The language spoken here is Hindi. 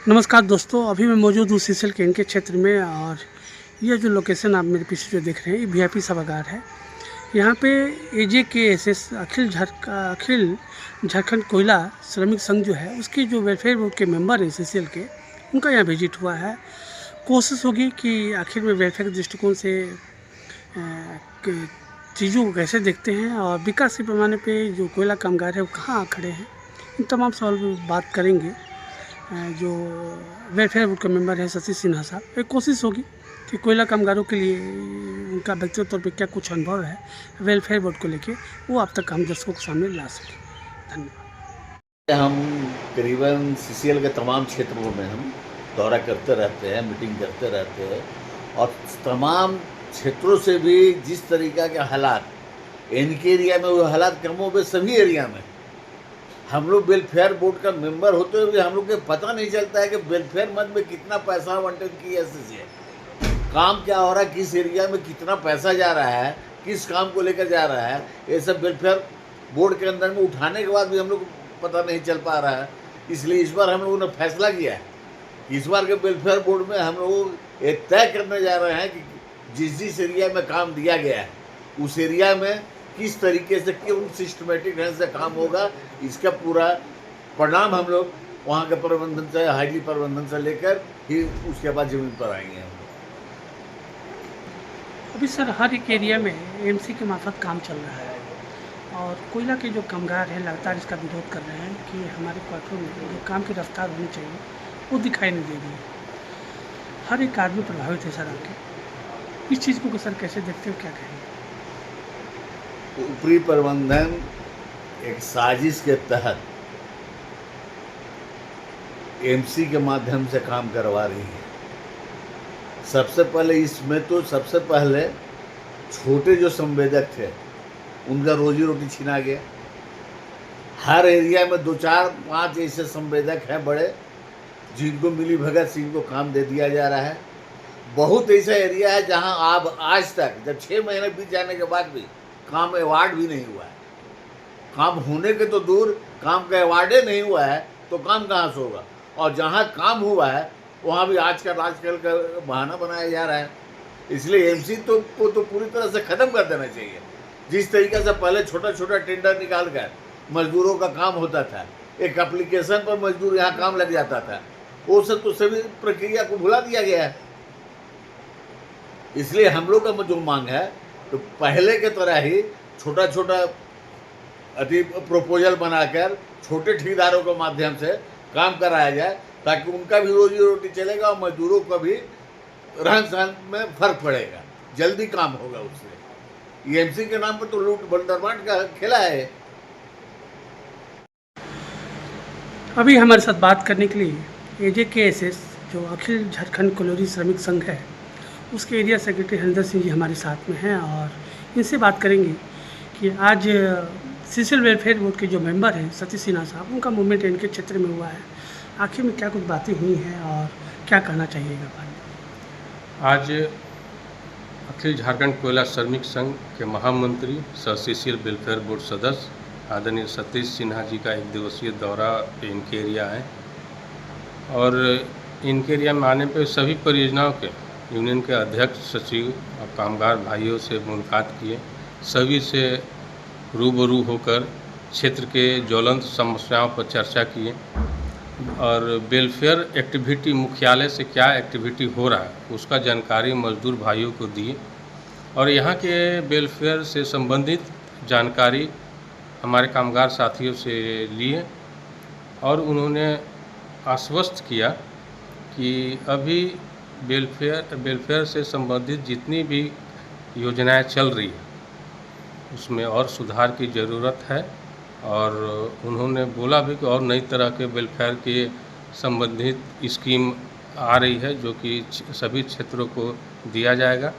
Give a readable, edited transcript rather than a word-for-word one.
नमस्कार दोस्तों, अभी मैं मौजूद हूँ सीसल के इनके क्षेत्र में। और ये जो लोकेशन आप मेरे पीछे जो देख रहे हैं, ये वीआईपी सभागार है। यहाँ पे एजेकेएसएस अखिल झारखंड कोयला श्रमिक संघ जो है, उसके जो वेलफेयर बोर्ड के मेंबर हैं सीसीएल के, उनका यहाँ विजिट हुआ है। कोशिश होगी कि आखिर में वेलफेयर के दृष्टिकोण से चीज़ों को कैसे देखते हैं और विकास के पैमाने पे जो कोयला कामगार है वो कहाँ खड़े हैं, इन तमाम सवाल पर बात करेंगे। जो वेलफेयर बोर्ड के मेंबर हैं सतीश सिन्हा साहब, एक कोशिश होगी कि कोयला कामगारों के लिए उनका व्यक्तिगत तौर पे क्या कुछ अनुभव है वेलफेयर बोर्ड को लेके, वो आप तक हम दर्शकों के सामने ला सकें। धन्यवाद। हम करीबन सीसीएल के तमाम क्षेत्रों में हम दौरा करते रहते हैं, मीटिंग करते रहते हैं और तमाम क्षेत्रों से भी जिस तरीक़ा के हालात इनके एरिया में, वो हालात कमों पे सभी एरिया में। हम लोग वेलफेयर बोर्ड का मेंबर होते हुए हम लोग को पता नहीं चलता है कि वेलफेयर मद में कितना पैसा आवंटन किया है, काम क्या हो रहा है, किस एरिया में कितना पैसा जा रहा है, किस काम को लेकर जा रहा है, ये सब वेलफेयर बोर्ड के अंदर में उठाने के बाद भी हम लोग को पता नहीं चल पा रहा है। इसलिए इस बार हम लोगों ने फैसला किया है, इस बार के वेलफेयर बोर्ड में हम लोग एक तय करने जा रहे हैं कि जिस एरिया में काम दिया गया है उस एरिया में किस तरीके से क्यों सिस्टमेटिक ढंग से काम होगा, इसका पूरा परिणाम हम लोग वहाँ के प्रबंधन से, हाईली प्रबंधन से लेकर ही उसके बाद जमीन पर आएंगे। हम अभी सर हर एक एरिया में एमसी के मार्फत काम चल रहा है और कोयला के जो कामगार हैं लगातार इसका विरोध कर रहे हैं कि हमारे क्वार्टरों में जो काम की रफ्तार होनी चाहिए वो दिखाई नहीं दे रही है। हर एक आदमी प्रभावित है सर आपके, इस चीज़ को सर कैसे देखते हो, क्या कहेंगे? ऊपरी प्रबंधन एक साजिश के तहत एमसी के माध्यम से काम करवा रही है। सबसे पहले इसमें तो सबसे पहले छोटे जो संवेदक थे उनका रोजी रोटी छीना गया। हर एरिया में 2, 4, 5 ऐसे संवेदक हैं बड़े, जिनको मिली भगत से इनको काम दे दिया जा रहा है। बहुत ऐसा एरिया है जहां आप आज तक, जब 6 महीने बीत जाने के बाद भी काम अवार्ड भी नहीं हुआ है। काम होने के तो दूर, काम का अवार्डे नहीं हुआ है तो काम कहाँ से होगा। और जहाँ काम हुआ है वहाँ भी आजकल का बहाना बनाया जा रहा है। इसलिए एमसी को तो पूरी तरह से ख़त्म कर देना चाहिए। जिस तरीके से पहले छोटा छोटा टेंडर निकाल कर मजदूरों का काम होता था, एक एप्लीकेशन पर मजदूर यहाँ काम लग जाता था, वो सब तो सभी प्रक्रिया को भुला दिया गया है। इसलिए हम लोग का जो मांग है तो पहले के तरह ही छोटा छोटा प्रपोजल बनाकर छोटे ठेकेदारों के माध्यम से काम कराया जाए, ताकि उनका भी रोजी रोटी चलेगा और मजदूरों का भी रहन सहन में फर्क पड़ेगा, जल्दी काम होगा उससे। एमसी के नाम पर तो लूट बंदरबाट का खेला है। अभी हमारे साथ बात करने के लिए एजेकेएसएस जो अखिल झारखंड कोयला श्रमिक संघ है, उसके एरिया सेक्रेटरी हरिंदर सिंह जी हमारे साथ में हैं और इनसे बात करेंगे कि आज सीसीएल वेलफेयर बोर्ड के जो मेंबर हैं सतीश सिन्हा साहब, उनका मूवमेंट इनके क्षेत्र में हुआ है, आखिर में क्या कुछ बातें हुई हैं और क्या कहना चाहिएगा भाई? आज अखिल झारखंड कोयला श्रमिक संघ के महामंत्री सह सीसीएल वेलफेयर बोर्ड सदस्य आदरणीय सतीश सिन्हा जी का 1 दिवसीय दौरा इनके एरिया है और इनके एरिया में आने पर सभी परियोजनाओं के यूनियन के अध्यक्ष, सचिव और कामगार भाइयों से मुलाकात किए, सभी से रूबरू होकर क्षेत्र के ज्वलंत समस्याओं पर चर्चा किए और वेलफेयर एक्टिविटी मुख्यालय से क्या एक्टिविटी हो रहा है उसका जानकारी मजदूर भाइयों को दिए और यहाँ के वेलफेयर से संबंधित जानकारी हमारे कामगार साथियों से लिए और उन्होंने आश्वस्त किया कि अभी वेलफेयर से संबंधित जितनी भी योजनाएं चल रही है उसमें और सुधार की ज़रूरत है और उन्होंने बोला भी कि और नई तरह के वेलफेयर के संबंधित स्कीम आ रही है जो कि सभी क्षेत्रों को दिया जाएगा।